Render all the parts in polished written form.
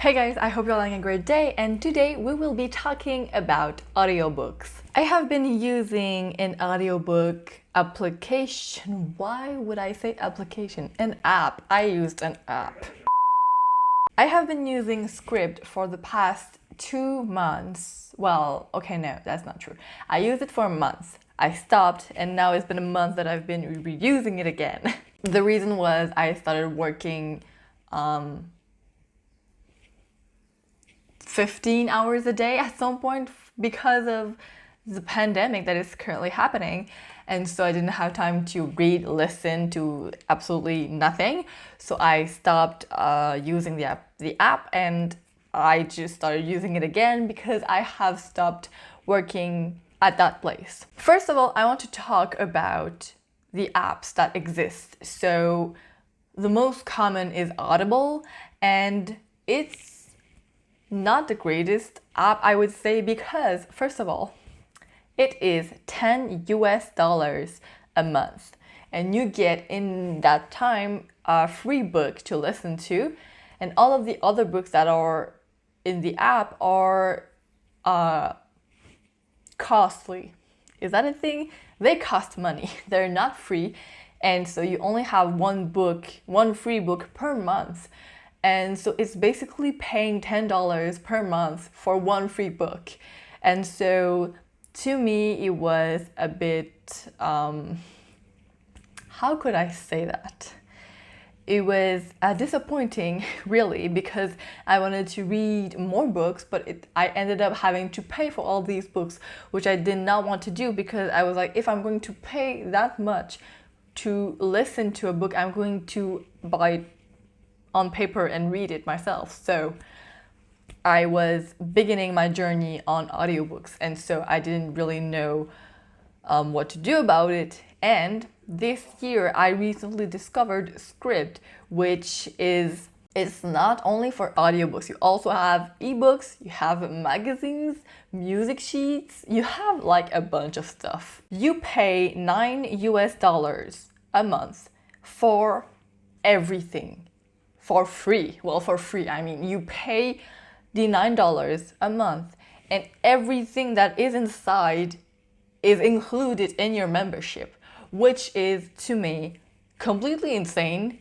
Hey guys, I hope you're having a great day, and today we will be talking about audiobooks. I have been using an audiobook application. Why would I say application? An app. I used an app. I have been using Script for the past 2 months. Well, okay, no, that's not true. I used it for a month. I stopped, and now it's been a month that I've been reusing it again. The reason was I started working 15 hours a day at some point because of the pandemic that is currently happening. And so I didn't have time to read, listen to absolutely nothing. So I stopped using the app and I just started using it again because I have stopped working at that place. First of all, I want to talk about the apps that exist. So the most common is Audible, and it's not the greatest app, I would say, because first of all, it is $10 a month, and you get in that time a free book to listen to, and all of the other books that are in the app are costly. Is that a thing? They cost money. They're not free, and so you only have one free book per month. And so it's basically paying $10 per month for one free book. And so to me, it was a bit, how could I say that? It was disappointing, really, because I wanted to read more books, but I ended up having to pay for all these books, which I did not want to do because I was like, if I'm going to pay that much to listen to a book, I'm going to buy it on paper and read it myself. So I was beginning my journey on audiobooks, and so I didn't really know what to do about it. And this year I recently discovered Script, which it's not only for audiobooks. You also have ebooks, you have magazines, music sheets, you have like a bunch of stuff. You pay $9 a month for everything. For free. Well, for free, I mean, you pay the $9 a month and everything that is inside is included in your membership, which is, to me, completely insane.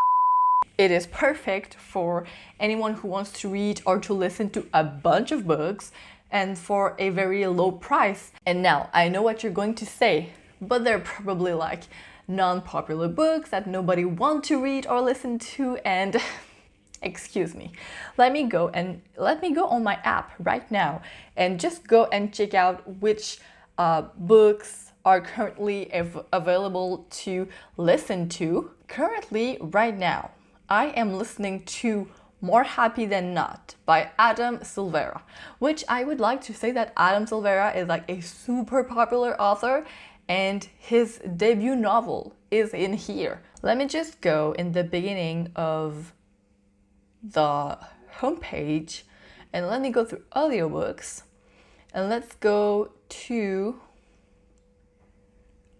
It is perfect for anyone who wants to read or to listen to a bunch of books and for a very low price. And now, I know what you're going to say, but they're probably like non-popular books that nobody wants to read or listen to, and excuse me, let me go on my app right now and just go and check out which books are currently available to listen to. Currently, right now, I am listening to More Happy Than Not by Adam Silvera, which I would like to say that Adam Silvera is like a super popular author, and his debut novel is in here. Let me just go in the beginning of the homepage and let me go through audiobooks, and let's go to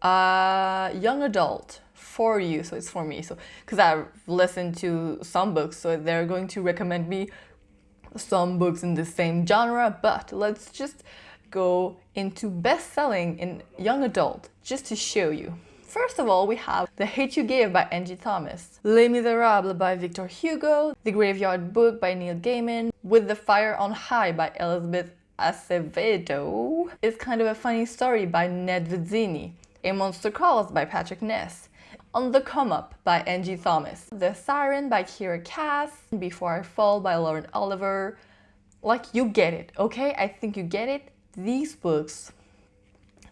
young adult for you. So it's for me, so because I've listened to some books, so they're going to recommend me some books in the same genre, but let's just go into best-selling in young adult just to show you. First of all, we have The Hate You Gave by Angie Thomas, Les Miserables by Victor Hugo, The Graveyard Book by Neil Gaiman, With the Fire on High by Elizabeth Acevedo, It's Kind of a Funny Story by Ned Vizzini, A Monster Calls by Patrick Ness, On the Come Up by Angie Thomas, The Siren by Kira Cass, Before I Fall by Lauren Oliver. Like, you get it, okay? I think you get it. These books,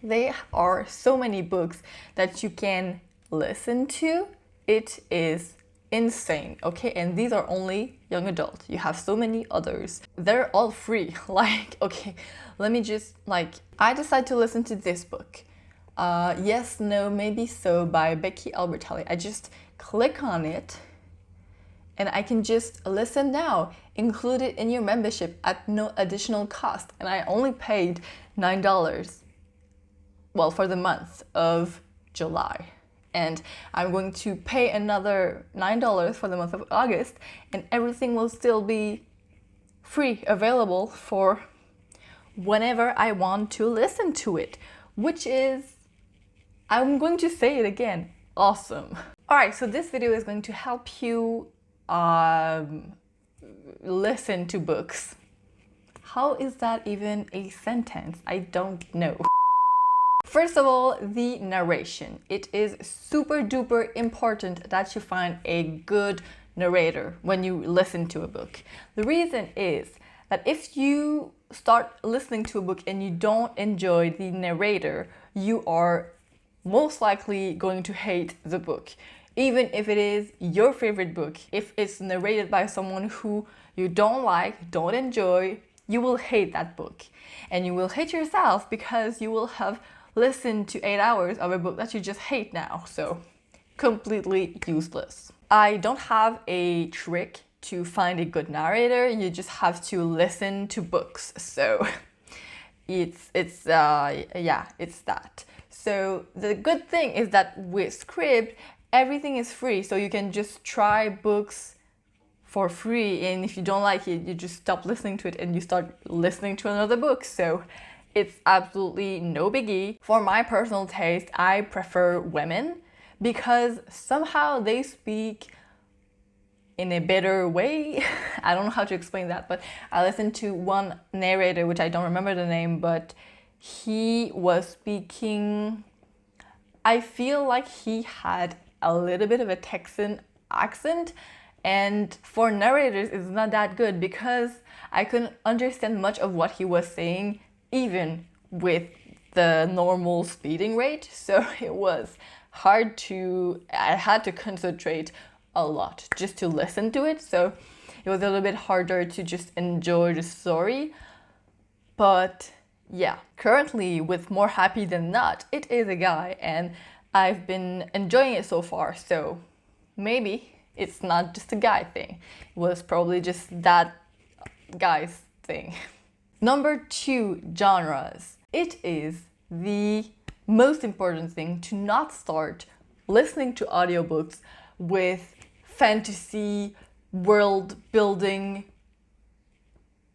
there are so many books that you can listen to. It is insane, okay? And these are only young adult. You have so many others. They're all free. Like, okay, let me just, like, I decided to listen to this book. Yes, No, Maybe So by Becky Albertalli. I just click on it and I can just listen now, include it in your membership at no additional cost. And I only paid $9. Well, for the month of July. And I'm going to pay another $9 for the month of August, and everything will still be free, available for whenever I want to listen to it, which is, I'm going to say it again, awesome. Alright, so this video is going to help you listen to books. How is that even a sentence? I don't know. First of all, the narration. It is super duper important that you find a good narrator when you listen to a book. The reason is that if you start listening to a book and you don't enjoy the narrator, you are most likely going to hate the book. Even if it is your favorite book, if it's narrated by someone who you don't like, don't enjoy, you will hate that book. And you will hate yourself because you will have listened to 8 hours of a book that you just hate now. So completely useless. I don't have a trick to find a good narrator. You just have to listen to books. So it's that. So the good thing is that with Scribd, everything is free. So you can just try books for free, and if you don't like it, you just stop listening to it and you start listening to another book. So it's absolutely no biggie. For my personal taste, I prefer women because somehow they speak in a better way. I don't know how to explain that, but I listened to one narrator, which I don't remember the name, but he was speaking, I feel like he had a little bit of a Texan accent, and for narrators it's not that good because I couldn't understand much of what he was saying even with the normal speeding rate. So it was hard to, I had to concentrate a lot just to listen to it. So it was a little bit harder to just enjoy the story. But yeah, currently with More Happy Than Not, it is a guy and I've been enjoying it so far. So maybe it's not just a guy thing. It was probably just that guy's thing. Number 2, genres. It is the most important thing to not start listening to audiobooks with fantasy, world building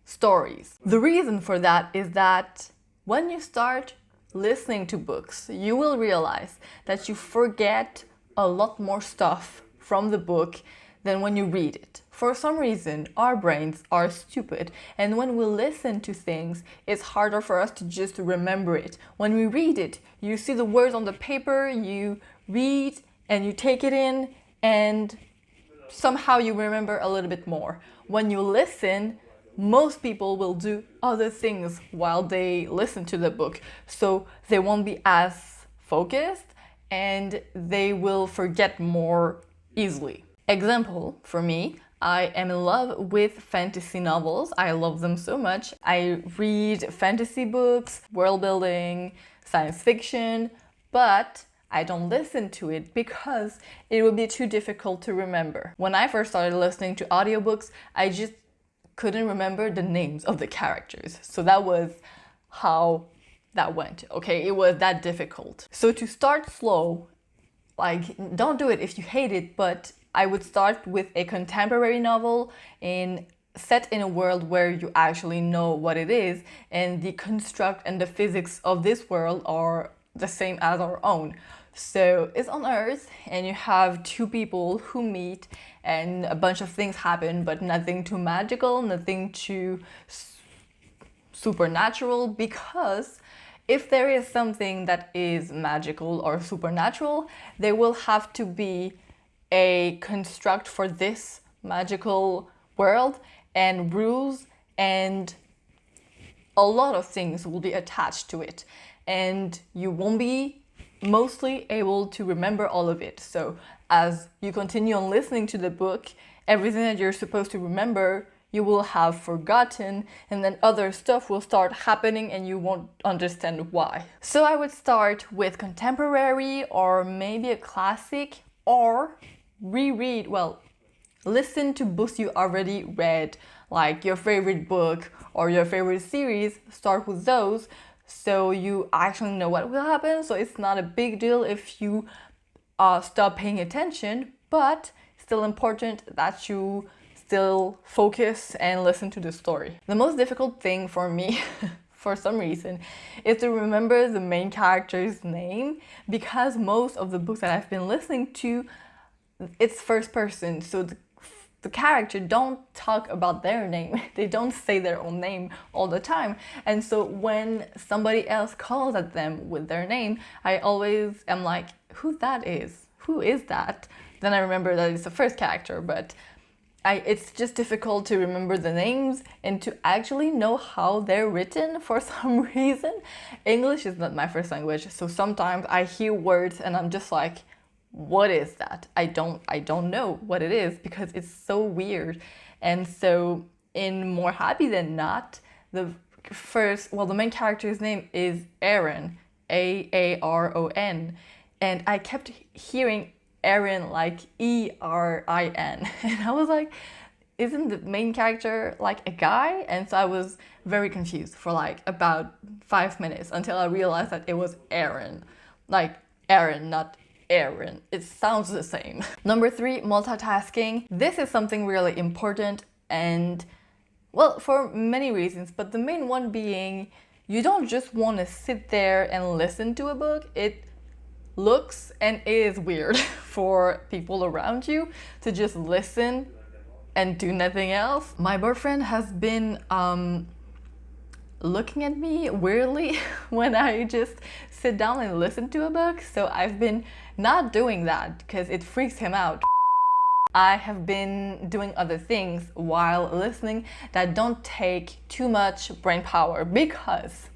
stories. The reason for that is that when you start listening to books, you will realize that you forget a lot more stuff from the book than when you read it. For some reason, our brains are stupid, and when we listen to things, it's harder for us to just remember it. When we read it, you see the words on the paper, you read and you take it in, and somehow you remember a little bit more. When you listen, most people will do other things while they listen to the book, so they won't be as focused and they will forget more easily. Example, for me, I am in love with fantasy novels. I love them so much. I read fantasy books, world building, science fiction, but I don't listen to it because it would be too difficult to remember. When I first started listening to audiobooks, I just couldn't remember the names of the characters. So that was how that went. Okay, it was that difficult. So to start slow, like, don't do it if you hate it, but I would start with a contemporary novel set in a world where you actually know what it is, and the construct and the physics of this world are the same as our own. So it's on Earth and you have 2 people who meet and a bunch of things happen, but nothing too magical, nothing too supernatural, because if there is something that is magical or supernatural, there will have to be a construct for this magical world and rules, and a lot of things will be attached to it, and you won't be mostly able to remember all of it. So as you continue on listening to the book, everything that you're supposed to remember, you will have forgotten, and then other stuff will start happening and you won't understand why. So I would start with contemporary or maybe a classic, or listen to books you already read, like your favorite book or your favorite series. Start with those so you actually know what will happen. So it's not a big deal if you stop paying attention, but still important that you still focus and listen to the story. The most difficult thing for me for some reason is to remember the main character's name, because most of the books that I've been listening to, it's first person, so the character don't talk about their name. They don't say their own name all the time. And so when somebody else calls at them with their name, I always am like, who that is? Who is that? Then I remember that it's the first character, but it's just difficult to remember the names and to actually know how they're written for some reason. English is not my first language, so sometimes I hear words and I'm just like, what is that? I don't know what it is, because it's so weird. And so in More Happy Than Not, the main character's name is Aaron, Aaron, and I kept hearing Aaron like Erin, and I was like, isn't the main character like a guy? And so I was very confused for like about 5 minutes until I realized that it was Aaron, like Aaron, not Aaron. It sounds the same. Number 3, multitasking. This is something really important, and well, for many reasons, but the main one being you don't just want to sit there and listen to a book. It looks and is weird for people around you to just listen and do nothing else. My boyfriend has been looking at me weirdly when I just sit down and listen to a book, so I've been not doing that because it freaks him out. I have been doing other things while listening that don't take too much brain power, because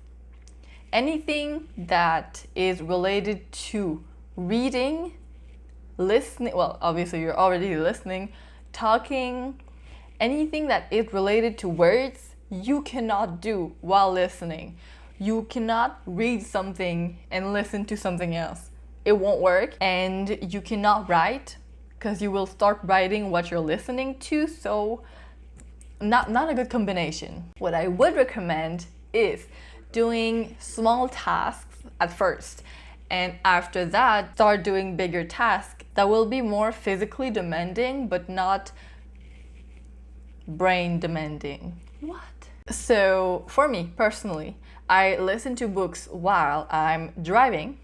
anything that is related to reading, listening, well, obviously you're already listening, talking, anything that is related to words, you cannot do while listening. You cannot read something and listen to something else. It won't work. And you cannot write, because you will start writing what you're listening to, so not a good combination. What I would recommend is doing small tasks at first, and after that start doing bigger tasks that will be more physically demanding but not brain demanding. What? So for me personally, I listen to books while I'm driving,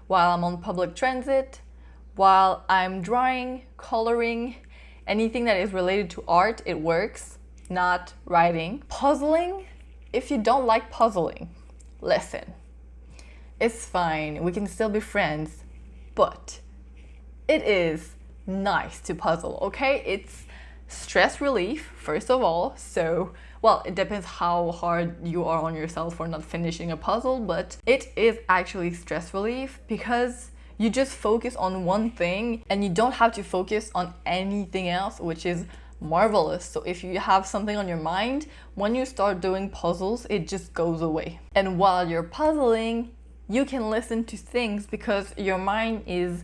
while I'm on public transit, while I'm drawing, coloring, anything that is related to art, it works, not writing. Puzzling, if you don't like puzzling, listen. It's fine, we can still be friends, but it is nice to puzzle, okay? It's stress relief, first of all, so, well, it depends how hard you are on yourself for not finishing a puzzle, but it is actually stress relief because you just focus on one thing and you don't have to focus on anything else, which is marvelous. So if you have something on your mind, when you start doing puzzles, it just goes away. And while you're puzzling, you can listen to things because your mind is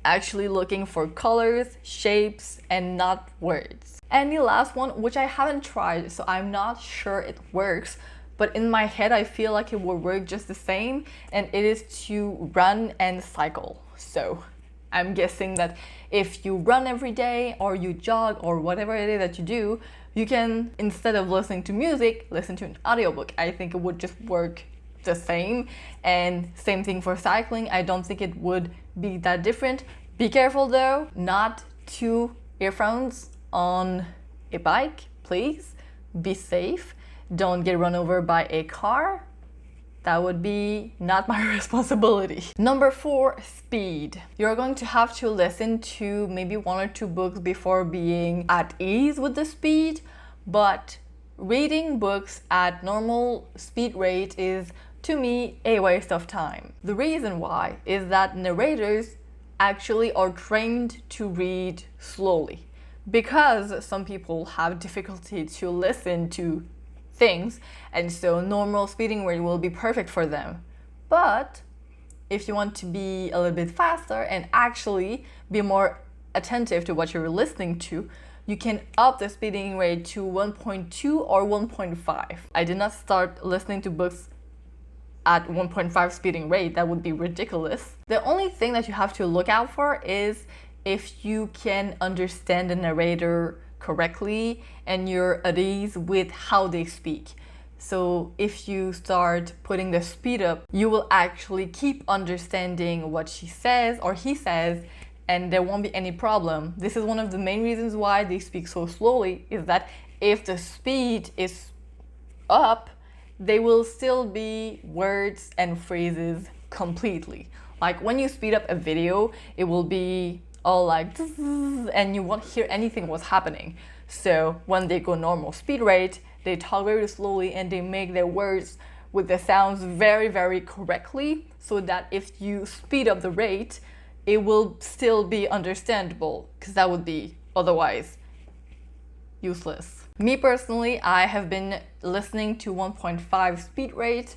actually looking for colors, shapes, and not words. And the last one, which I haven't tried, so I'm not sure it works, but in my head I feel like it will work just the same, and it is to run and cycle. So I'm guessing that if you run every day or you jog or whatever it is that you do, you can, instead of listening to music, listen to an audiobook. I think it would just work the same. And same thing for cycling. I don't think it would be that different. Be careful though, not 2 earphones on a bike, please. Be safe. Don't get run over by a car. That would be not my responsibility. Number 4, speed. You're going to have to listen to maybe 1 or 2 books before being at ease with the speed, but reading books at normal speed rate is, to me, a waste of time. The reason why is that narrators actually are trained to read slowly, because some people have difficulty to listen to things, and so normal speeding rate will be perfect for them. But if you want to be a little bit faster and actually be more attentive to what you're listening to, you can up the speeding rate to 1.2 or 1.5. I did not start listening to books at 1.5 speeding rate. That would be ridiculous. The only thing that you have to look out for is if you can understand the narrator correctly and you're at ease with how they speak. So if you start putting the speed up, you will actually keep understanding what she says or he says, and there won't be any problem. This is one of the main reasons why they speak so slowly, is that if the speed is up, they will still be words and phrases completely. Like when you speed up a video, it will be all like and you won't hear anything what's happening. So when they go normal speed rate, they talk very slowly and they make their words with the sounds very, very correctly, so that if you speed up the rate, it will still be understandable, because that would be otherwise useless. Me personally, I have been listening to 1.5 speed rate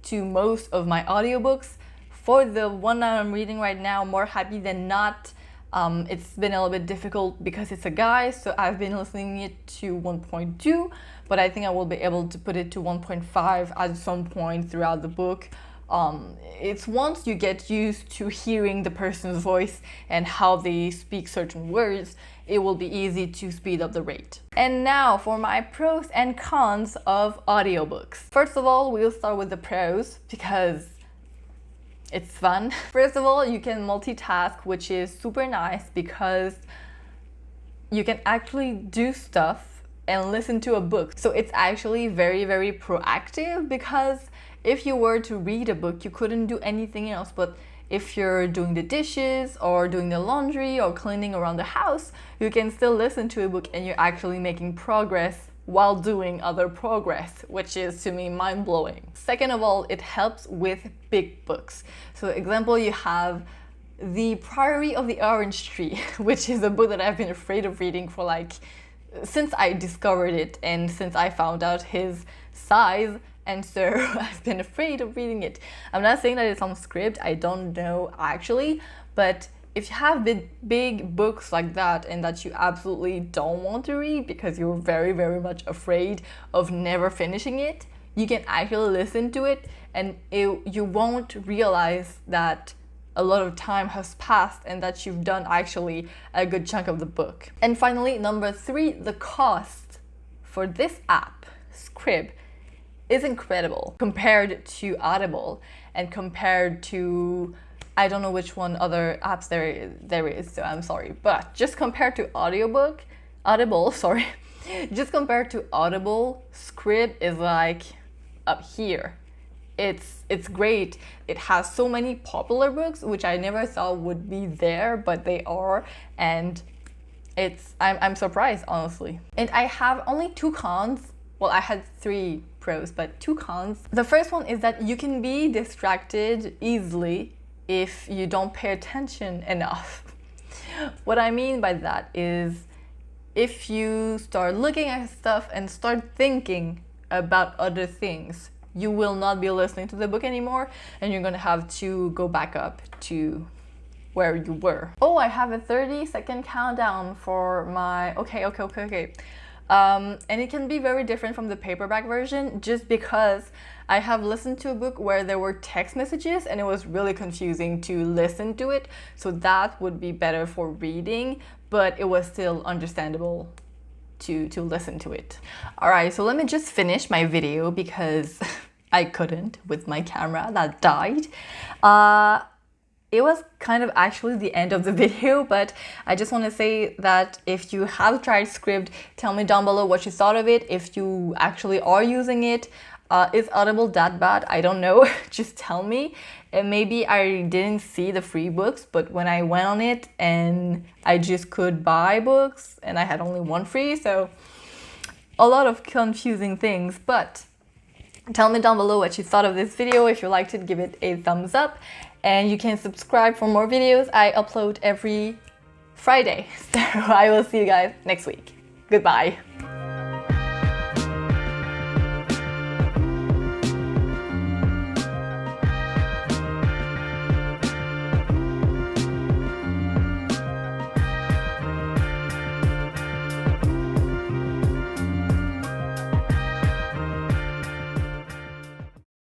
to most of my audiobooks. For the one that I'm reading right now, More Happy Than Not, it's been a little bit difficult because it's a guy, so I've been listening it to 1.2, but I think I will be able to put it to 1.5 at some point throughout the book. It's once you get used to hearing the person's voice and how they speak certain words, it will be easy to speed up the rate. And now for my pros and cons of audiobooks. First of all, we'll start with the pros because it's fun. First of all, you can multitask, which is super nice because you can actually do stuff and listen to a book. So it's actually very, very proactive, because if you were to read a book, you couldn't do anything else. But if you're doing the dishes or doing the laundry or cleaning around the house, you can still listen to a book and you're actually making progress while doing other progress, which is to me mind-blowing. Second of all, it helps with big books. So example, you have The Priory of the Orange Tree, which is a book that I've been afraid of reading for since I discovered it and since I found out his size, and so I've been afraid of reading it. I'm not saying that it's on script, I don't know actually, but if you have big books like that and that you absolutely don't want to read because you're very, very much afraid of never finishing it, you can actually listen to it and you won't realize that a lot of time has passed and that you've done actually a good chunk of the book. And finally, number 3, the cost for this app, Scrib, is incredible compared to Audible and compared to, I don't know which one other apps there is, so I'm sorry, but just compared to Audible, sorry, just compared to Audible, Scrib is like up here. It's great. It has so many popular books, which I never thought would be there, but they are, and I'm surprised, honestly. And I have only 2 cons. Well, I had 3 pros, but 2 cons. The first one is that you can be distracted easily if you don't pay attention enough. What I mean by that is if you start looking at stuff and start thinking about other things, you will not be listening to the book anymore and you're gonna have to go back up to where you were. Oh, I have a 30-second countdown for my... Okay. And it can be very different from the paperback version just because I have listened to a book where there were text messages and it was really confusing to listen to it. So that would be better for reading, but it was still understandable to listen to it. Alright, so let me just finish my video because I couldn't with my camera that died. It was kind of actually the end of the video, but I just want to say that if you have tried Scribd, tell me down below what you thought of it, if you actually are using it. Is Audible that bad? I don't know. Just tell me. And maybe I didn't see the free books, but when I went on it and I just could buy books and I had only 1 free, so a lot of confusing things. But tell me down below what you thought of this video. If you liked it, give it a thumbs up. And you can subscribe for more videos. I upload every Friday. So I will see you guys next week. Goodbye.